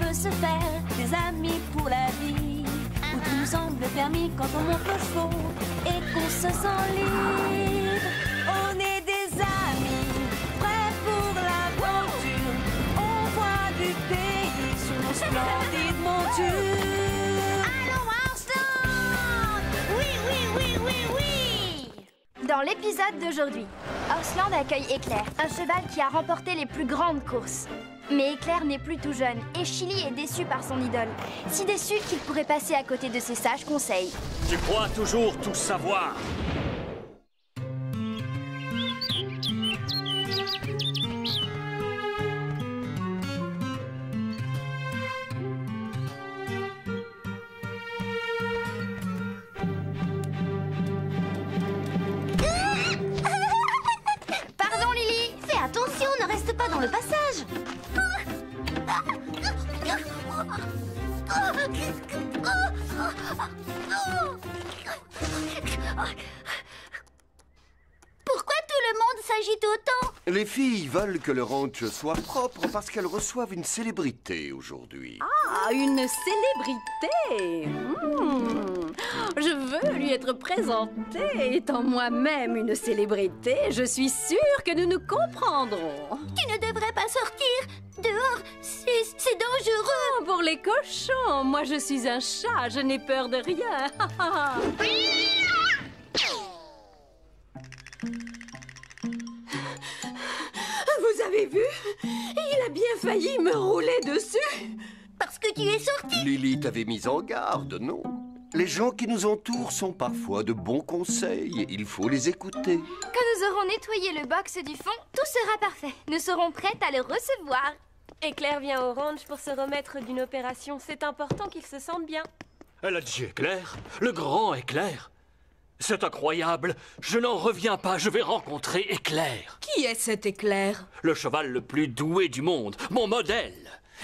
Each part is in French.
peut se faire des amis pour la vie, où tout nous semble permis quand on monte aux chevaux et qu'on se sent libre. On est des amis, prêts pour l'aventure. On voit du pays sur nos splendides montures. Allons, Arslan! Oui, oui, oui, oui, oui! Dans l'épisode d'aujourd'hui, Arslan accueille Éclair, un cheval qui a remporté les plus grandes courses. Mais Éclair n'est plus tout jeune et Chili est déçu par son idole. Si déçu qu'il pourrait passer à côté de ses sages conseils. Tu crois toujours tout savoir. Pardon, Lily. Fais attention, ne reste pas dans le passage. Pourquoi tout le monde s'agite autant? Les filles veulent que le ranch soit propre parce qu'elles reçoivent une célébrité aujourd'hui. Ah, une célébrité! Je veux lui être présentée. Étant moi-même une célébrité, je suis sûre que nous nous comprendrons. Tu ne devrais pas sortir. Dehors, c'est dangereux. Oh, pour les cochons, moi je suis un chat, je n'ai peur de rien. Vous avez vu? Il a bien failli me rouler dessus. Parce que tu es sorti. Lily t'avait mise en garde, non? Les gens qui nous entourent sont parfois de bons conseils. Il faut les écouter. Quand nous aurons nettoyé le box du fond, tout sera parfait. Nous serons prêtes à le recevoir. Éclair vient au ranch pour se remettre d'une opération. C'est important qu'il se sente bien. Elle a dit Éclair? Le grand Éclair? C'est incroyable. Je n'en reviens pas. Je vais rencontrer Éclair. Qui est cet Éclair? Le cheval le plus doué du monde. Mon modèle.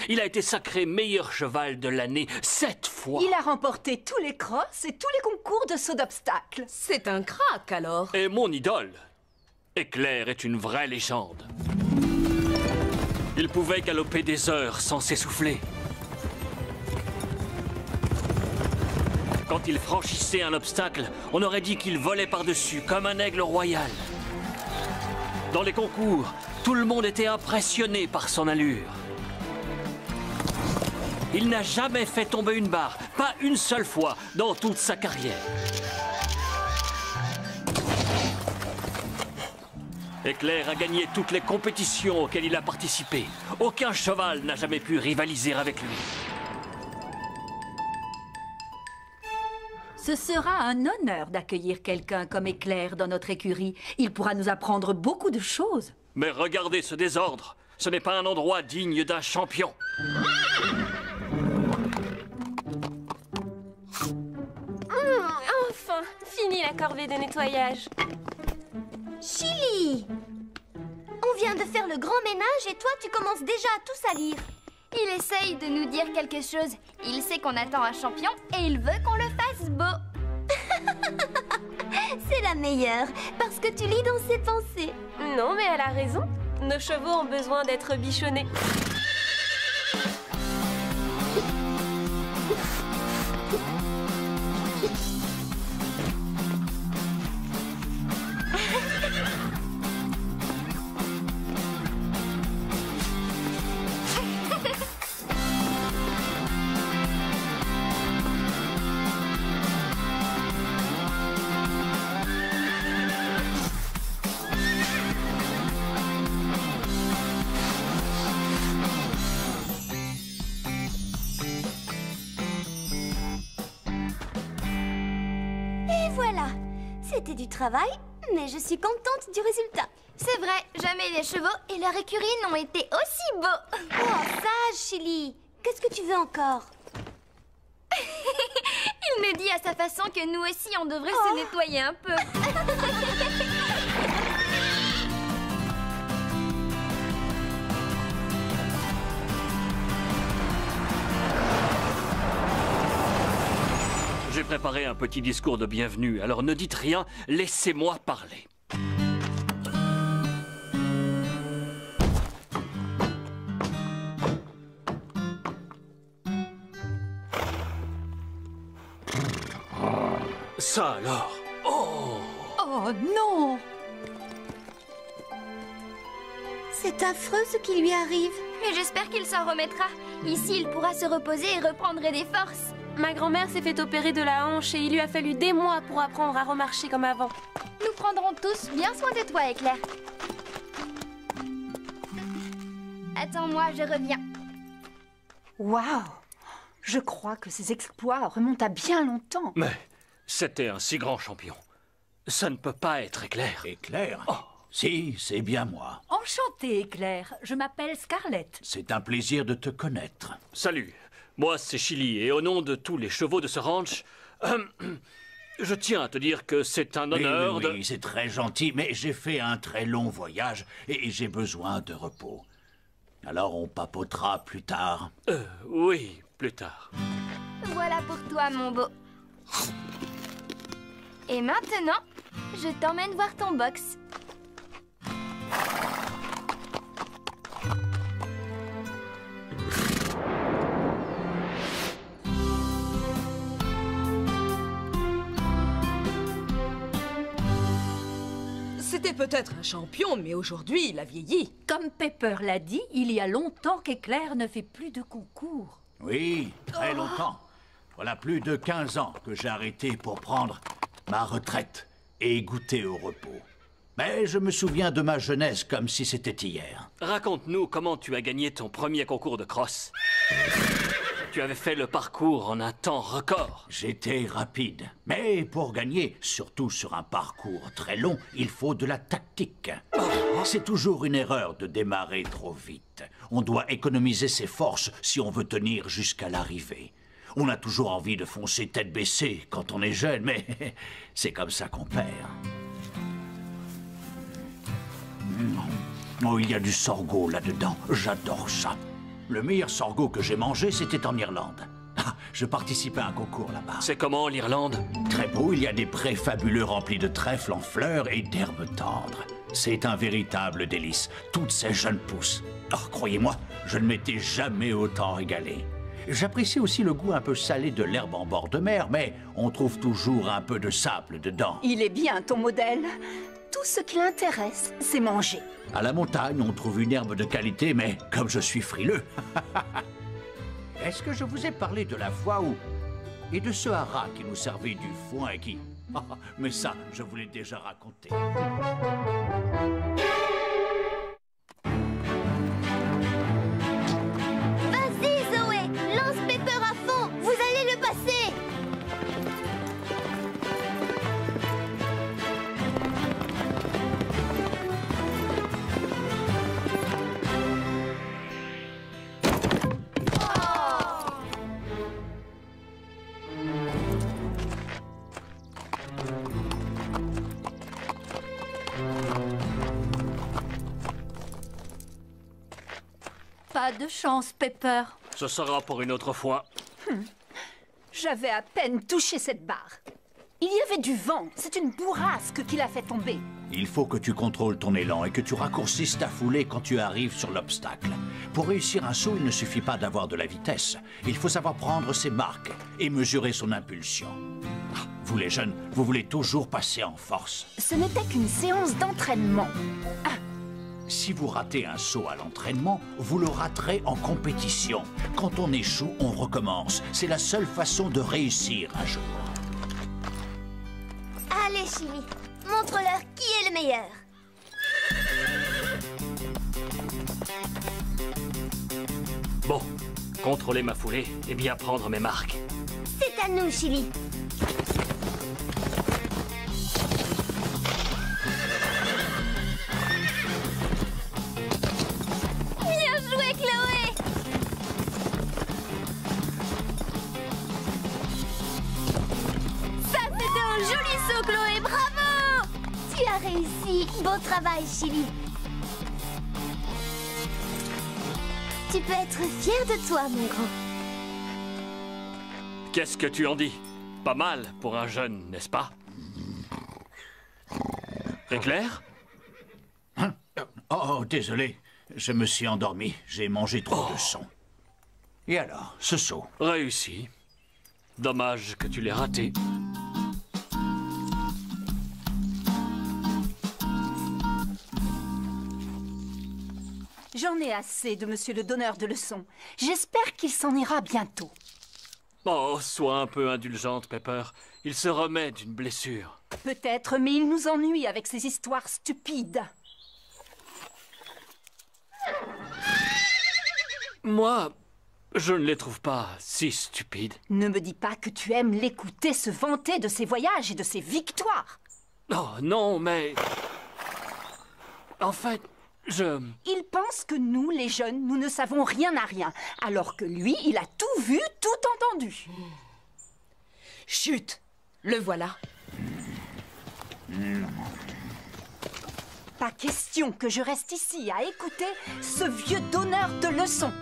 Il a été sacré meilleur cheval de l'année 7 fois. Il a remporté tous les crosses et tous les concours de saut d'obstacles. C'est un crack alors. Et mon idole. Éclair est une vraie légende. Il pouvait galoper des heures sans s'essouffler. Quand il franchissait un obstacle, on aurait dit qu'il volait par-dessus comme un aigle royal. Dans les concours, tout le monde était impressionné par son allure. Il n'a jamais fait tomber une barre, pas une seule fois dans toute sa carrière. Éclair a gagné toutes les compétitions auxquelles il a participé. Aucun cheval n'a jamais pu rivaliser avec lui. Ce sera un honneur d'accueillir quelqu'un comme Éclair dans notre écurie. Il pourra nous apprendre beaucoup de choses. Mais regardez ce désordre. Ce n'est pas un endroit digne d'un champion. Enfin, fini la corvée de nettoyage. Chili! On vient de faire le grand ménage et toi, tu commences déjà à tout salir. Il essaye de nous dire quelque chose. Il sait qu'on attend un champion et il veut qu'on le fasse beau. C'est la meilleure, parce que tu lis dans ses pensées. Non, mais elle a raison. Nos chevaux ont besoin d'être bichonnés. Voilà, c'était du travail, mais je suis contente du résultat. C'est vrai, jamais les chevaux et leur écurie n'ont été aussi beaux. Oh, sage, Chili. Qu'est-ce que tu veux encore? Il me dit à sa façon que nous aussi on devrait se nettoyer un peu. J'ai préparé un petit discours de bienvenue, alors ne dites rien, laissez-moi parler. Ça alors? Oh! Oh non! C'est affreux ce qui lui arrive. Mais j'espère qu'il s'en remettra. Ici, il pourra se reposer et reprendre des forces. Ma grand-mère s'est fait opérer de la hanche et il lui a fallu des mois pour apprendre à remarcher comme avant. Nous prendrons tous bien soin de toi, Éclair. Attends-moi, je reviens. Waouh! Je crois que ces exploits remontent à bien longtemps. Mais c'était un si grand champion. Ça ne peut pas être Éclair. Éclair? Oh. Si, c'est bien moi. Enchantée, Éclair. Je m'appelle Scarlett. C'est un plaisir de te connaître. Salut, moi c'est Chili et au nom de tous les chevaux de ce ranch, je tiens à te dire que c'est un honneur Oui, c'est très gentil, mais j'ai fait un très long voyage et j'ai besoin de repos. Alors on papotera plus tard. Oui, plus tard. Voilà pour toi, mon beau. Et maintenant, je t'emmène voir ton box. C'était peut-être un champion, mais aujourd'hui, il a vieilli. Comme Pepper l'a dit, il y a longtemps qu'Éclair ne fait plus de concours. Oui, très longtemps. Voilà plus de 15 ans que j'ai arrêté pour prendre ma retraite et goûter au repos. Mais je me souviens de ma jeunesse comme si c'était hier. Raconte-nous comment tu as gagné ton premier concours de crosse. Tu avais fait le parcours en un temps record. J'étais rapide. Mais pour gagner, surtout sur un parcours très long, il faut de la tactique. C'est toujours une erreur de démarrer trop vite. On doit économiser ses forces si on veut tenir jusqu'à l'arrivée. On a toujours envie de foncer tête baissée quand on est jeune, mais c'est comme ça qu'on perd. Oh, il y a du sorgho là-dedans. J'adore ça. Le meilleur sorgho que j'ai mangé, c'était en Irlande. Ah, je participais à un concours là-bas. C'est comment l'Irlande? Très beau, il y a des prés fabuleux remplis de trèfles en fleurs et d'herbes tendres. C'est un véritable délice, toutes ces jeunes pousses. Oh, croyez-moi, je ne m'étais jamais autant régalé. J'apprécie aussi le goût un peu salé de l'herbe en bord de mer, mais on trouve toujours un peu de sable dedans. Il est bien, ton modèle. Tout ce qui l'intéresse, c'est manger. À la montagne, on trouve une herbe de qualité, mais comme je suis frileux... Est-ce que je vous ai parlé de la fois où... Et de ce haras qui nous servait du foin et qui... Mais ça, je vous l'ai déjà raconté. Vas-y, Zoé, lance Pepper à fond. Vous allez le passer. Pas de chance, Pepper. Ce sera pour une autre fois. J'avais à peine touché cette barre. Il y avait du vent. C'est une bourrasque qui l'a fait tomber. Il faut que tu contrôles ton élan et que tu raccourcisses ta foulée quand tu arrives sur l'obstacle. Pour réussir un saut, il ne suffit pas d'avoir de la vitesse. Il faut savoir prendre ses marques et mesurer son impulsion. Vous les jeunes, vous voulez toujours passer en force. Ce n'était qu'une séance d'entraînement. Si vous ratez un saut à l'entraînement, vous le raterez en compétition. Quand on échoue, on recommence. C'est la seule façon de réussir un jour. Allez, Chili, montre-leur qui est le meilleur. Bon, contrôler ma foulée et bien prendre mes marques. C'est à nous, Chili. Bien joué, Chloé! Ça, c'était un joli saut, Chloé! Bravo! Tu as réussi. Beau travail, Chili. Tu peux être fier de toi, mon grand. Qu'est-ce que tu en dis? Pas mal pour un jeune, n'est-ce pas? Éclair? Oh, désolé. Je me suis endormi. J'ai mangé trop de son. Et alors, ce saut? Réussi. Dommage que tu l'aies raté. J'en ai assez de monsieur le donneur de leçons. J'espère qu'il s'en ira bientôt. Oh, sois un peu indulgente, Pepper. Il se remet d'une blessure. Peut-être, mais il nous ennuie avec ses histoires stupides. Moi, je ne les trouve pas si stupides. Ne me dis pas que tu aimes l'écouter se vanter de ses voyages et de ses victoires. Oh, non, mais... En fait, Il pense que nous, les jeunes, nous ne savons rien à rien, alors que lui, il a tout vu, tout entendu. Chut! Le voilà. Pas question que je reste ici à écouter ce vieux donneur de leçons.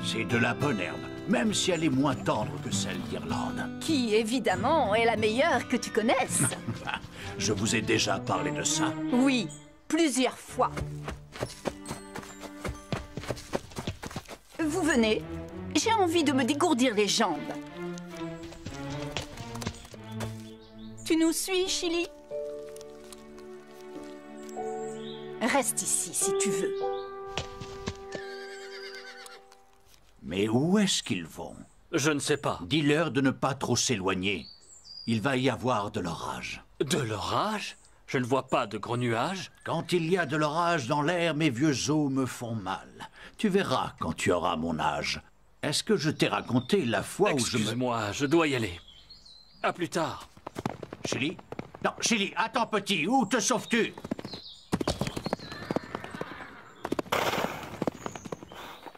C'est de la bonne herbe, même si elle est moins tendre que celle d'Irlande. Qui, évidemment, est la meilleure que tu connaisses. Je vous ai déjà parlé de ça. Oui, plusieurs fois. Vous venez? J'ai envie de me dégourdir les jambes. Tu nous suis, Chili? Reste ici, si tu veux. Mais où est-ce qu'ils vont? je ne sais pas. Dis-leur de ne pas trop s'éloigner. Il va y avoir de l'orage. De l'orage? Je ne vois pas de gros nuages. Quand il y a de l'orage dans l'air, mes vieux os me font mal. Tu verras quand tu auras mon âge. Est-ce que je t'ai raconté la fois où je me... Excuse-moi, je dois y aller. À plus tard. Chili? Non, Chili, attends petit, où te sauves-tu?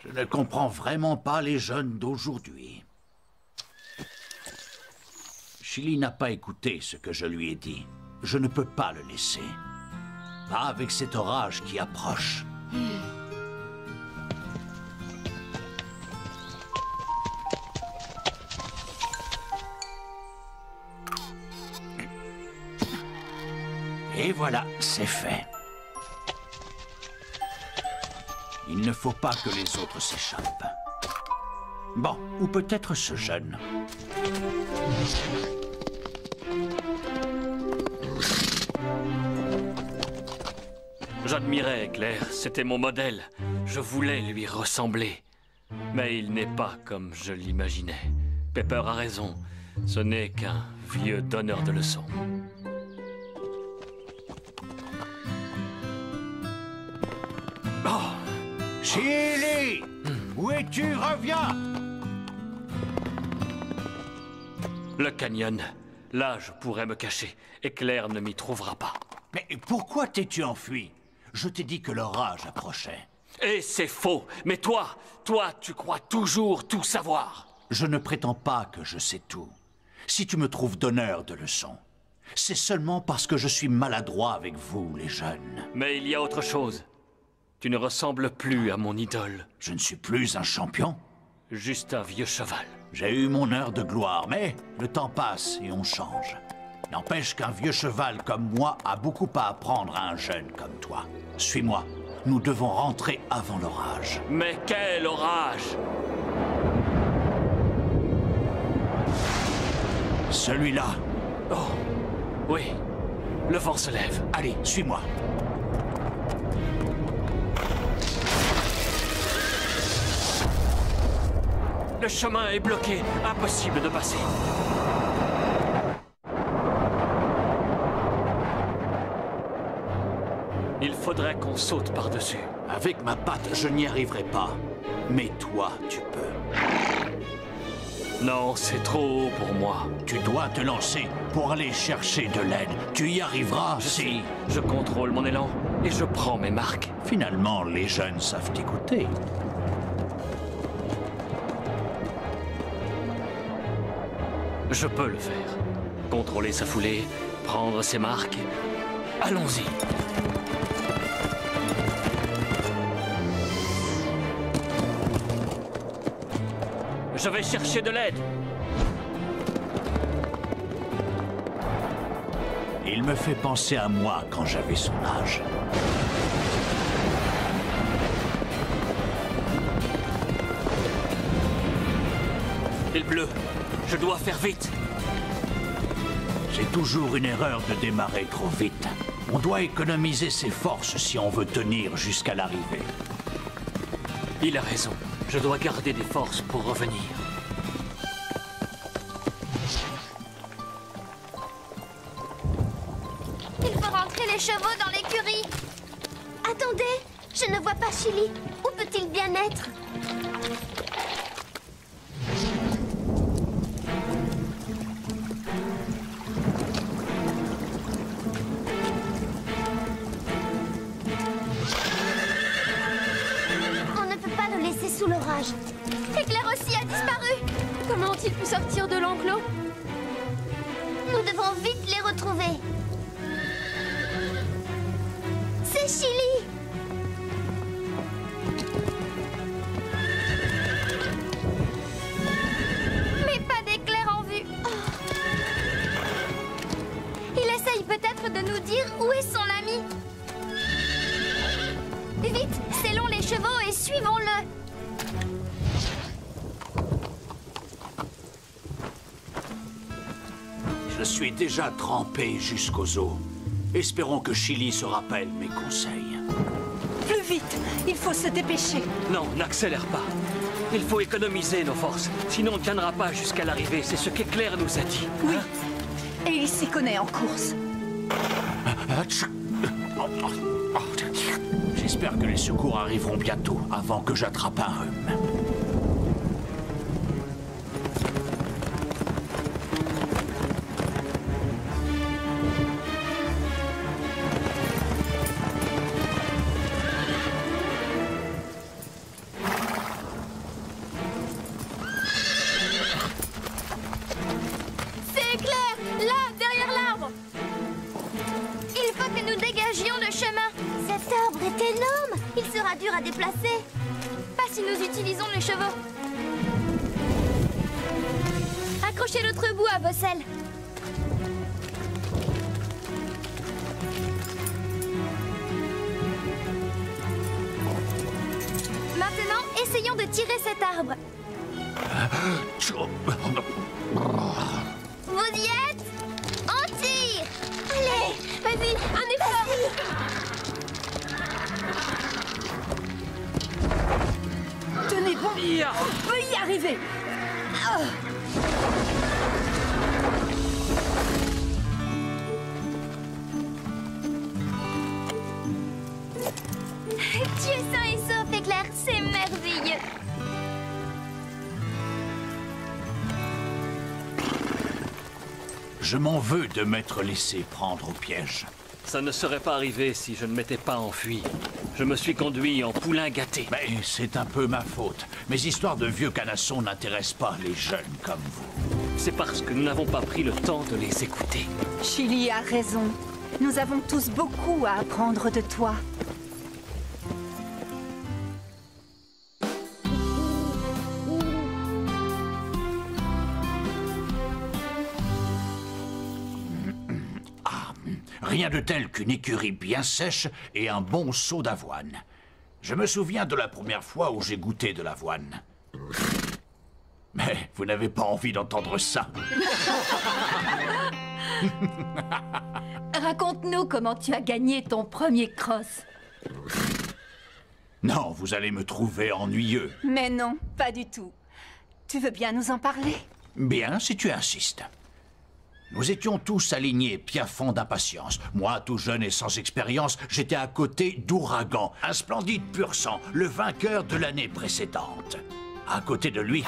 Je ne comprends vraiment pas les jeunes d'aujourd'hui. Chili n'a pas écouté ce que je lui ai dit. Je ne peux pas le laisser. Pas avec cet orage qui approche. Et voilà, c'est fait. Il ne faut pas que les autres s'échappent. Bon, ou peut-être ce jeune. J'admirais Éclair, c'était mon modèle. Je voulais lui ressembler. Mais il n'est pas comme je l'imaginais. Pepper a raison. Ce n'est qu'un vieux donneur de leçons. Chili! Où es-tu? Reviens! Le canyon. Là, je pourrais me cacher. Éclair ne m'y trouvera pas. Mais pourquoi t'es-tu enfui? Je t'ai dit que l'orage approchait. Et c'est faux. Mais toi, tu crois toujours tout savoir. Je ne prétends pas que je sais tout. Si tu me trouves donneur de leçons, c'est seulement parce que je suis maladroit avec vous, les jeunes. Mais il y a autre chose. Tu ne ressembles plus à mon idole. Je ne suis plus un champion. Juste un vieux cheval. J'ai eu mon heure de gloire, mais le temps passe et on change. N'empêche qu'un vieux cheval comme moi a beaucoup à apprendre à un jeune comme toi. Suis-moi. Nous devons rentrer avant l'orage. Mais quel orage! Celui-là. Oh, oui. Le vent se lève. Allez, suis-moi. Le chemin est bloqué. Impossible de passer. Il faudrait qu'on saute par-dessus. Avec ma patte, je n'y arriverai pas. Mais toi, tu peux. Non, c'est trop haut pour moi. Tu dois te lancer pour aller chercher de l'aide. Tu y arriveras si... Je contrôle mon élan et je prends mes marques. Finalement, les jeunes savent écouter. Je peux le faire. Contrôler sa foulée, prendre ses marques. Allons-y. Je vais chercher de l'aide. Il me fait penser à moi quand j'avais son âge. Il pleut. Je dois faire vite. C'est toujours une erreur de démarrer trop vite. On doit économiser ses forces si on veut tenir jusqu'à l'arrivée. Il a raison. Je dois garder des forces pour revenir. Il faut rentrer les chevaux dans l'écurie. Attendez, je ne vois pas Chili. Où peut-il bien être? On ne peut pas le laisser sous l'orage. Éclair aussi a disparu. Comment ont-ils pu sortir de l'enclos? Nous devons vite les retrouver. C'est Chili! Mais pas d'éclair en vue. Il essaye peut-être de nous dire où est son ami. Vite, scellons les chevaux et suivons-le. Je suis déjà trempé jusqu'aux os. Espérons que Chili se rappelle mes conseils. Plus vite, il faut se dépêcher. Non, n'accélère pas. Il faut économiser nos forces. Sinon, on ne tiendra pas jusqu'à l'arrivée. C'est ce qu'Éclair nous a dit. Oui, et il s'y connaît en course. J'espère que les secours arriveront bientôt, avant que j'attrape un rhume. C'est Éclair, là, derrière l'arbre. Il faut que nous dégagions le chemin. Cet arbre est énorme. Il sera dur à déplacer. Pas si nous utilisons les chevaux. Accrochez l'autre bout à vos selles. Maintenant, essayons de tirer cet arbre. Vous y êtes? On tire! Allez, vas-y, un effort! Tenez bon, Ya! on peut y arriver. Tu es sain et sauf, Éclair, c'est merveilleux. Je m'en veux de m'être laissé prendre au piège. Ça ne serait pas arrivé si je ne m'étais pas enfui. Je me suis conduit en poulain gâté. Mais c'est un peu ma faute. Mes histoires de vieux canassons n'intéressent pas les jeunes comme vous. C'est parce que nous n'avons pas pris le temps de les écouter. Chili a raison. Nous avons tous beaucoup à apprendre de toi. Rien de tel qu'une écurie bien sèche et un bon seau d'avoine. Je me souviens de la première fois où j'ai goûté de l'avoine. Mais vous n'avez pas envie d'entendre ça. Raconte-nous comment tu as gagné ton premier cross. Non, vous allez me trouver ennuyeux. Mais non, pas du tout. Tu veux bien nous en parler? Bien, si tu insistes. Nous étions tous alignés, piaffant d'impatience. Moi, tout jeune et sans expérience, j'étais à côté d'Ouragan, un splendide pur sang, le vainqueur de l'année précédente. À côté de lui,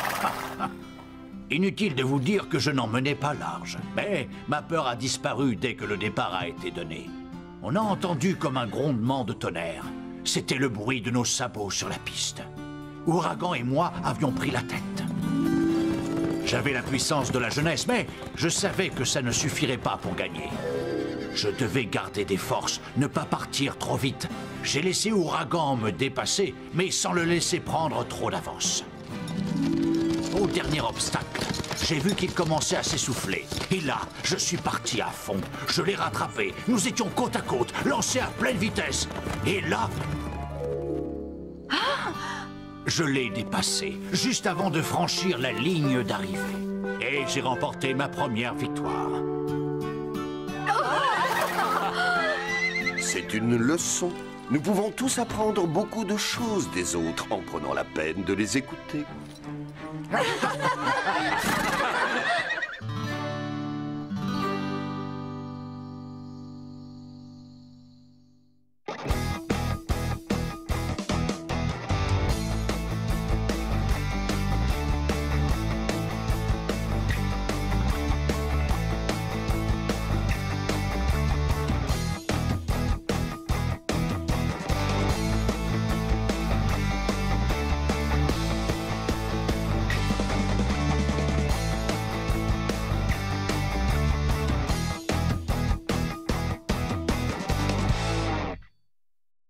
inutile de vous dire que je n'en menais pas large. Mais ma peur a disparu dès que le départ a été donné. On a entendu comme un grondement de tonnerre. C'était le bruit de nos sabots sur la piste. Ouragan et moi avions pris la tête. J'avais la puissance de la jeunesse, mais je savais que ça ne suffirait pas pour gagner. Je devais garder des forces, ne pas partir trop vite. J'ai laissé Ouragan me dépasser, mais sans le laisser prendre trop d'avance. Au dernier obstacle, j'ai vu qu'il commençait à s'essouffler. Et là, je suis parti à fond. Je l'ai rattrapé. Nous étions côte à côte, lancés à pleine vitesse. Et là... je l'ai dépassé, juste avant de franchir la ligne d'arrivée. Et j'ai remporté ma première victoire. c'est une leçon. Nous pouvons tous apprendre beaucoup de choses des autres en prenant la peine de les écouter.